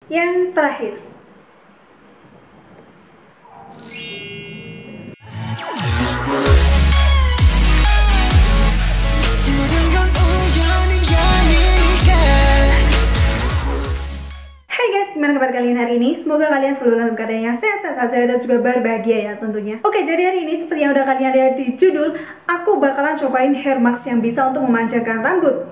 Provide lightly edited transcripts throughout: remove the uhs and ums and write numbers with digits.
yang terakhir. Hai guys, gimana kabar kalian hari ini? Semoga kalian selalu dalam keadaan yang sehat-sehat saja dan juga berbahagia ya tentunya. Oke, jadi hari ini seperti yang udah kalian lihat di judul, aku bakalan cobain hair mask yang bisa untuk memanjangkan rambut.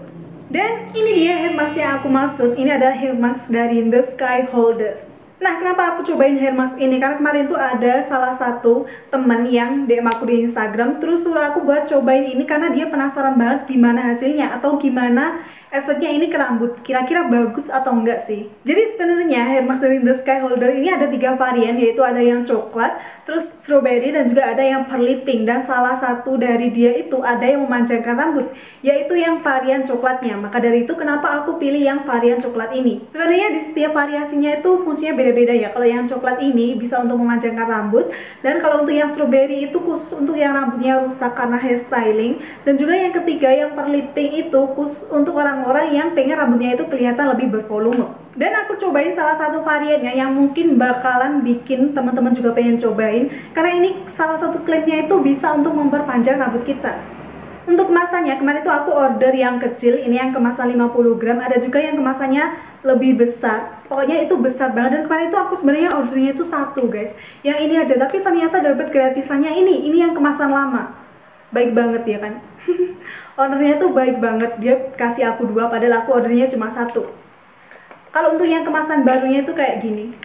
Dan ini dia hair mask yang aku maksud. Ini adalah hair mask dari The Sky Holder. Nah, kenapa aku cobain hair mask ini? Karena kemarin tuh ada salah satu teman yang DM aku di Instagram, terus suruh aku buat cobain ini karena dia penasaran banget gimana hasilnya atau gimana efeknya ini ke rambut. Kira-kira bagus atau enggak sih? Jadi sebenarnya hair mask dari The Sky Holder ini ada 3 varian, yaitu ada yang coklat, terus strawberry, dan juga ada yang pearly pink. Dan salah satu dari dia itu ada yang memanjangkan rambut, yaitu yang varian coklatnya. Maka dari itu kenapa aku pilih yang varian coklat ini. Sebenarnya di setiap variasinya itu fungsinya beda-beda ya. Kalau yang coklat ini bisa untuk memanjangkan rambut, dan kalau untuk yang strawberry itu khusus untuk yang rambutnya rusak karena hairstyling, dan juga yang ketiga yang pearly pink itu khusus untuk orang-orang yang pengen rambutnya itu kelihatan lebih bervolume. Dan aku cobain salah satu variannya yang mungkin bakalan bikin teman-teman juga pengen cobain, karena ini salah satu klaimnya itu bisa untuk memperpanjang rambut kita. Untuk kemasannya, kemarin itu aku order yang kecil, ini yang kemasan 50 gram, ada juga yang kemasannya lebih besar. Pokoknya itu besar banget, dan kemarin itu aku sebenarnya ordernya itu satu guys, yang ini aja, tapi ternyata dapat gratisannya ini yang kemasan lama. Baik banget ya kan. Ordernya tuh baik banget, dia kasih aku 2 padahal aku ordernya cuma 1. Kalau untuk yang kemasan barunya itu kayak gini.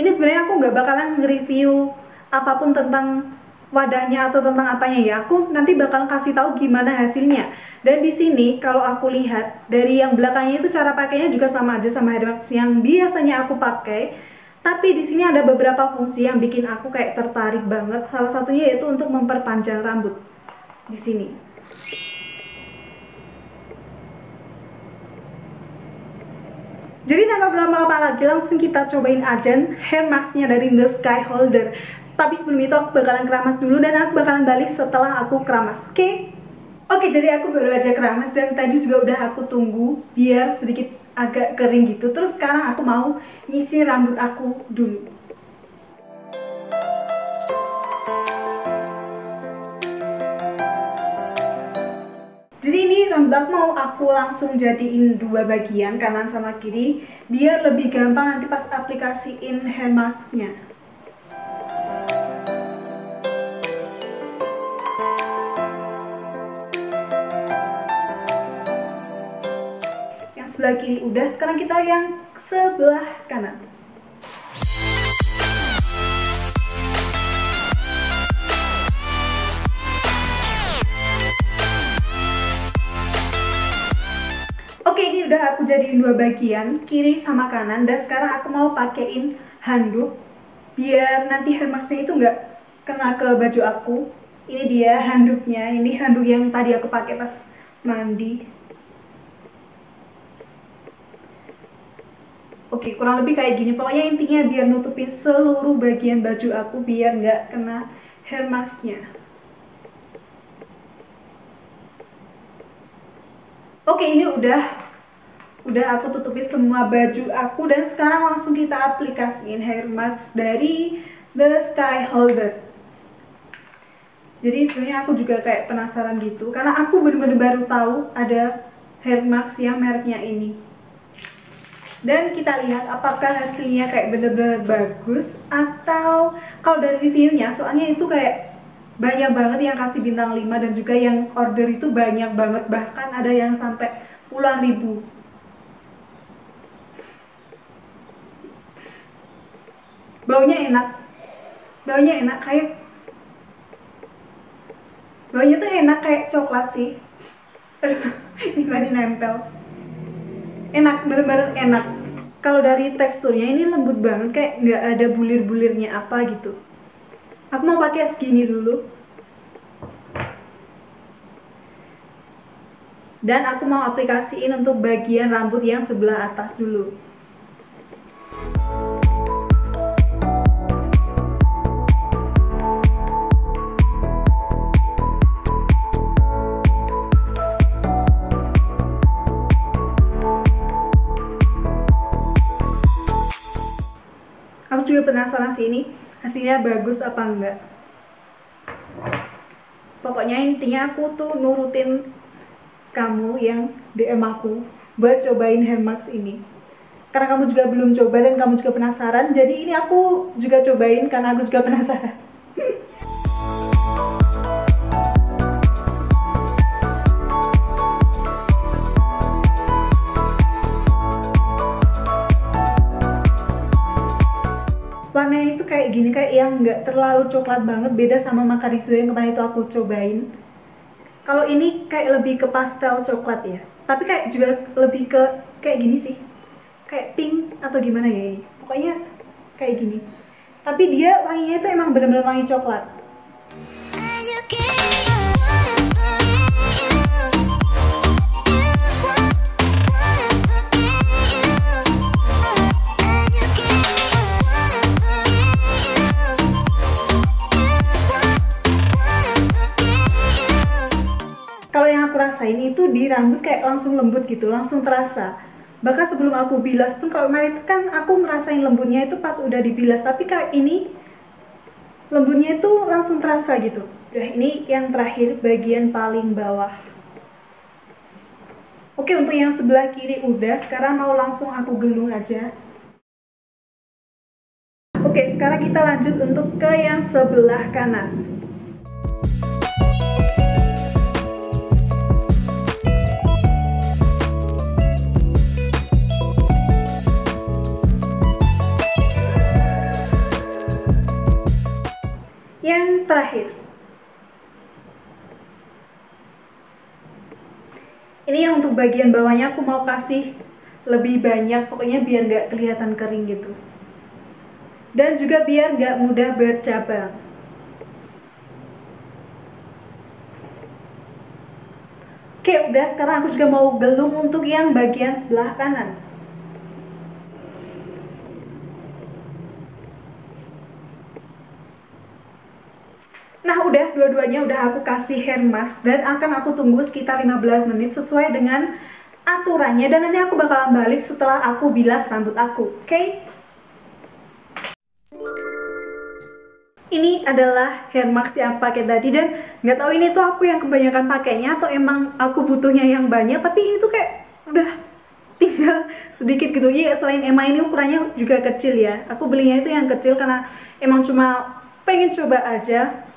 Ini sebenarnya aku nggak bakalan nge-review apapun tentang wadahnya atau tentang apanya ya. Aku nanti bakal kasih tahu gimana hasilnya. Dan di sini kalau aku lihat dari yang belakangnya itu cara pakainya juga sama aja sama hair mask yang biasanya aku pakai. Tapi di sini ada beberapa fungsi yang bikin aku kayak tertarik banget. Salah satunya yaitu untuk memperpanjang rambut. Di sini. Jadi tanpa berlama-lama lagi, langsung kita cobain aja hair masknya dari The Sky Holder. Tapi sebelum itu aku bakalan keramas dulu, dan aku bakalan balik setelah aku keramas, oke? Oke, jadi aku baru aja keramas dan tadi juga udah aku tunggu biar sedikit agak kering gitu. Terus sekarang aku mau nyisir rambut aku dulu. Jadi ini rambut aku mau aku langsung jadiin 2 bagian, kanan sama kiri, biar lebih gampang nanti pas aplikasiin hair masknya. Yang sebelah kiri udah, sekarang kita yang sebelah kanan. Oke, ini udah aku jadiin 2 bagian, kiri sama kanan, dan sekarang aku mau pakein handuk biar nanti hair masknya itu nggak kena ke baju aku. Ini dia handuknya, ini handuk yang tadi aku pakai pas mandi. Oke, kurang lebih kayak gini. Pokoknya intinya biar nutupin seluruh bagian baju aku biar nggak kena hair masknya. Oke, ini udah aku tutupi semua baju aku, dan sekarang langsung kita aplikasiin hair mask dari The Sky Holder. Jadi sebenarnya aku juga kayak penasaran gitu, karena aku bener-bener baru tahu ada hair mask yang mereknya ini. Dan kita lihat apakah hasilnya kayak bener-bener bagus, atau kalau dari reviewnya, soalnya itu kayak banyak banget yang kasih bintang 5, dan juga yang order itu banyak banget, bahkan ada yang sampai puluhan ribu. Baunya enak kayak baunya tuh enak kayak coklat sih. Aduh, ini tadi nempel. Enak, bener-bener enak. Kalau dari teksturnya ini lembut banget, kayak nggak ada bulir-bulirnya apa gitu. Aku mau pakai segini dulu. Dan aku mau aplikasiin untuk bagian rambut yang sebelah atas dulu. Aku juga penasaran sih ini hasilnya bagus apa enggak. Pokoknya intinya aku tuh nurutin kamu yang DM aku buat cobain hair mask ini. Karena kamu juga belum coba dan kamu juga penasaran, jadi ini aku juga cobain karena aku juga penasaran. Warnanya itu kayak gini, kayak yang nggak terlalu coklat banget, beda sama Macarizo yang kemarin itu aku cobain. Kalau ini kayak lebih ke pastel coklat ya, tapi kayak juga lebih ke kayak gini sih, kayak pink atau gimana ya ini. Pokoknya kayak gini. Tapi dia wanginya itu emang bener-bener wangi coklat. Kalau yang aku rasain itu di rambut kayak langsung lembut gitu, langsung terasa. Bahkan sebelum aku bilas pun, kalau kemarin itu kan aku ngerasain lembutnya itu pas udah dibilas, tapi kayak ini lembutnya itu langsung terasa gitu. Udah, ini yang terakhir, bagian paling bawah. Oke, untuk yang sebelah kiri udah, sekarang mau langsung aku gelung aja. Oke, sekarang kita lanjut untuk ke yang sebelah kanan. Yang terakhir, ini yang untuk bagian bawahnya aku mau kasih lebih banyak, pokoknya biar nggak kelihatan kering gitu, dan juga biar nggak mudah bercabang. Oke, udah, sekarang aku juga mau gelung untuk yang bagian sebelah kanan. Nah, udah, dua-duanya udah aku kasih hair mask dan akan aku tunggu sekitar 15 menit sesuai dengan aturannya, dan nanti aku bakalan balik setelah aku bilas rambut aku, oke? Ini adalah hair mask yang pakai tadi, dan nggak tahu ini tuh aku yang kebanyakan pakainya atau emang aku butuhnya yang banyak, tapi ini tuh kayak udah tinggal sedikit gitu. Iya, selain emang ini ukurannya juga kecil ya, aku belinya itu yang kecil karena emang cuma pengen coba aja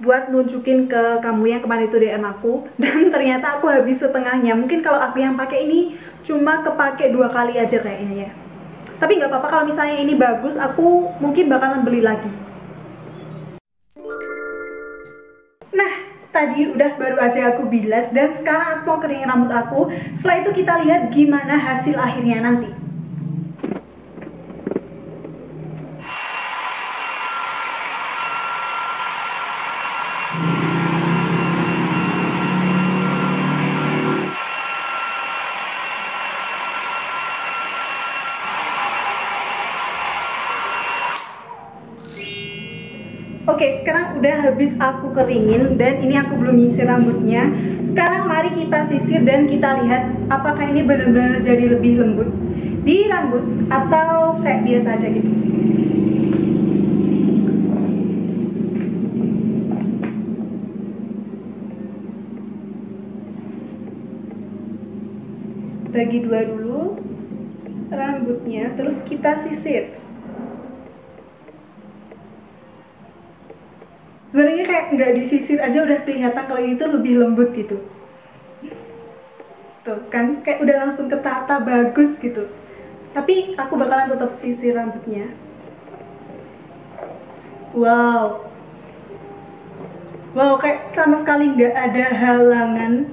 buat nunjukin ke kamu yang kemarin itu DM aku, dan ternyata aku habis setengahnya. Mungkin kalau aku yang pakai ini cuma kepake 2 kali aja kayaknya ya. Tapi nggak apa-apa, kalau misalnya ini bagus, aku mungkin bakalan beli lagi. Nah, tadi udah baru aja aku bilas dan sekarang aku mau keringin rambut aku. Setelah itu kita lihat gimana hasil akhirnya nanti. Oke, sekarang udah habis aku keringin dan ini aku belum nyisir rambutnya. Sekarang mari kita sisir dan kita lihat apakah ini benar-benar jadi lebih lembut di rambut atau kayak biasa aja gitu. Bagi dua dulu rambutnya, terus kita sisir. Sebenarnya kayak nggak disisir aja udah kelihatan kalau itu lebih lembut gitu. Tuh kan, kayak udah langsung ketata bagus gitu. Tapi aku bakalan tetap sisir rambutnya. Wow. Wow, kayak sama sekali nggak ada halangan.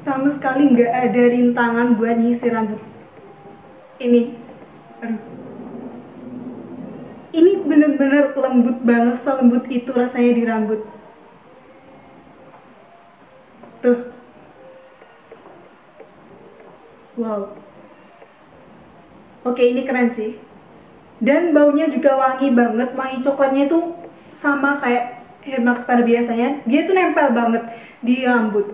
Sama sekali nggak ada rintangan buat nyisir rambut. Ini, aduh. Ini bener-bener lembut banget, selembut itu rasanya di rambut. Tuh. Wow. Oke, ini keren sih. Dan baunya juga wangi banget, wangi coklatnya itu sama kayak hair mask pada biasanya. Dia tuh nempel banget di rambut.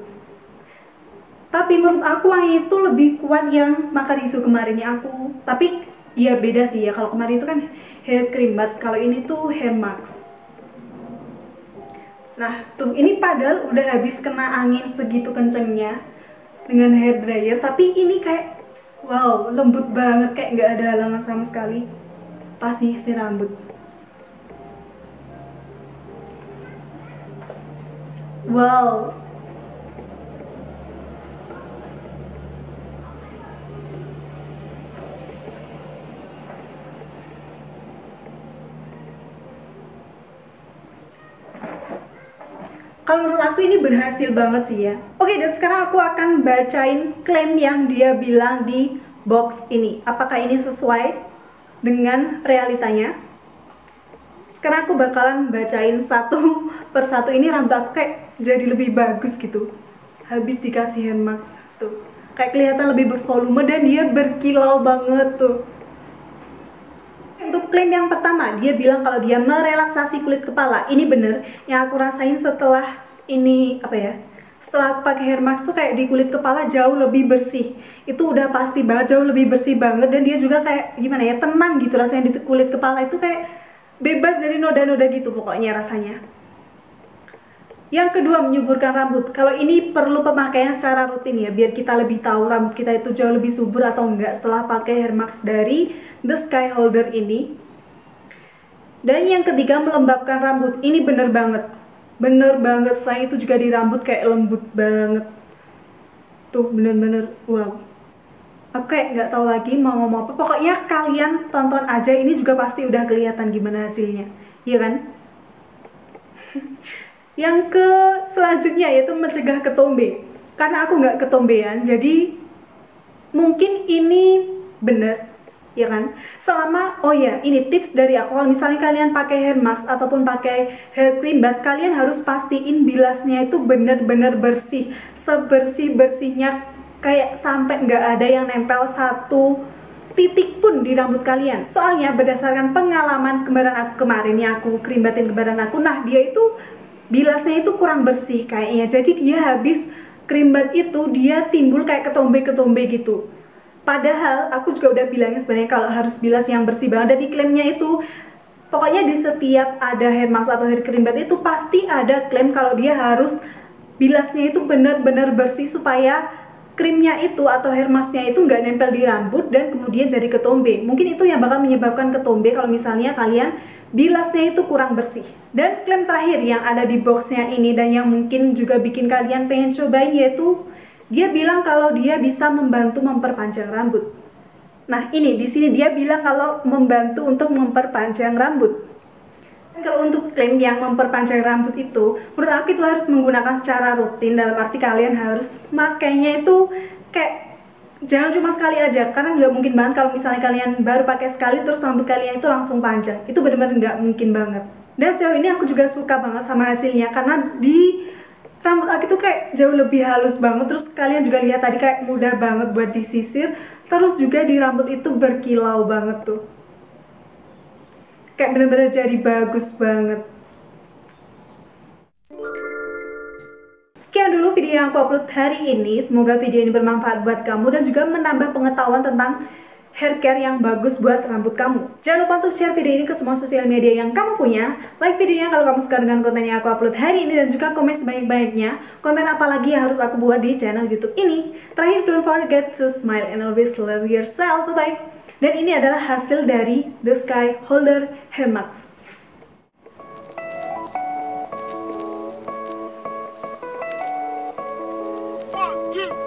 Tapi menurut aku wangi itu lebih kuat yang Macarizo kemarinnya aku. Tapi Iya beda sih ya, kalau kemarin itu kan hair cream bat, kalau ini tuh hair mask. Nah tuh ini padahal udah habis kena angin segitu kencengnya dengan hair dryer, tapi ini kayak wow, lembut banget, kayak nggak ada halangan sama sekali pas diisi rambut. Wow. Kalau menurut aku ini berhasil banget sih ya. Oke, dan sekarang aku akan bacain klaim yang dia bilang di box ini. Apakah ini sesuai dengan realitanya? Sekarang aku bakalan bacain satu persatu. Ini rambut aku kayak jadi lebih bagus gitu habis dikasih hair mask tuh. Kayak kelihatan lebih bervolume dan dia berkilau banget tuh. Untuk klaim yang pertama, dia bilang kalau dia merelaksasi kulit kepala. Ini bener, yang aku rasain setelah ini apa ya? Setelah aku pakai hair mask tuh kayak di kulit kepala jauh lebih bersih. Itu udah pasti banget, jauh lebih bersih banget, dan dia juga kayak gimana ya, tenang gitu rasanya di kulit kepala itu, kayak bebas dari noda-noda gitu pokoknya rasanya. Yang kedua, menyuburkan rambut. Kalau ini perlu pemakaian secara rutin ya, biar kita lebih tahu rambut kita itu jauh lebih subur atau enggak setelah pakai hair mask dari The Sky Holder ini. Dan yang ketiga, melembabkan rambut. Ini bener banget. Bener banget, selain itu juga di rambut kayak lembut banget. Tuh bener-bener wow. Aku kayak nggak tahu lagi mau ngomong apa. Pokoknya kalian tonton aja, ini juga pasti udah kelihatan gimana hasilnya. Iya kan? Yang ke selanjutnya yaitu mencegah ketombe. Karena aku nggak ketombean, jadi mungkin ini bener, ya kan? Selama, oh ya, ini tips dari aku, kalau misalnya kalian pakai hair mask ataupun pakai hair cream bat, kalian harus pastiin bilasnya itu bener-bener bersih, sebersih-bersihnya, kayak sampai nggak ada yang nempel satu titik pun di rambut kalian. Soalnya berdasarkan pengalaman kembaran aku kemarin, yang aku cream batin kembaran aku, nah dia itu bilasnya itu kurang bersih kayaknya, jadi dia habis cream bat itu dia timbul kayak ketombe-ketombe gitu. Padahal aku juga udah bilangnya sebenarnya kalau harus bilas yang bersih banget, dan iklimnya itu pokoknya di setiap ada hair mask atau hair cream bat itu pasti ada klaim kalau dia harus bilasnya itu benar-benar bersih supaya krimnya itu atau hair masknya itu nggak nempel di rambut dan kemudian jadi ketombe. Mungkin itu yang bakal menyebabkan ketombe kalau misalnya kalian bilasnya itu kurang bersih. Dan klaim terakhir yang ada di boxnya ini dan yang mungkin juga bikin kalian pengen cobain, yaitu dia bilang kalau dia bisa membantu memperpanjang rambut. Nah ini di sini dia bilang kalau membantu untuk memperpanjang rambut. Kalau untuk klaim yang memperpanjang rambut itu, menurut aku itu harus menggunakan secara rutin, dalam arti kalian harus makainya itu kayak jangan cuma sekali aja, karena nggak mungkin banget kalau misalnya kalian baru pakai sekali terus rambut kalian itu langsung panjang. Itu benar-benar nggak mungkin banget. Dan sejauh ini aku juga suka banget sama hasilnya, karena di rambut aku tuh kayak jauh lebih halus banget. Terus kalian juga lihat tadi kayak mudah banget buat disisir. Terus juga di rambut itu berkilau banget tuh. Kayak bener-bener jadi bagus banget. Sekian dulu video yang aku upload hari ini. Semoga video ini bermanfaat buat kamu dan juga menambah pengetahuan tentang hair care yang bagus buat rambut kamu. Jangan lupa untuk share video ini ke semua sosial media yang kamu punya. Like videonya kalau kamu suka dengan konten yang aku upload hari ini, dan juga komen sebanyak-banyaknya konten apa lagi yang harus aku buat di channel YouTube ini. Terakhir, don't forget to smile and always love yourself. Bye-bye. Dan ini adalah hasil dari The Sky Holder Hair Mask. 1, 2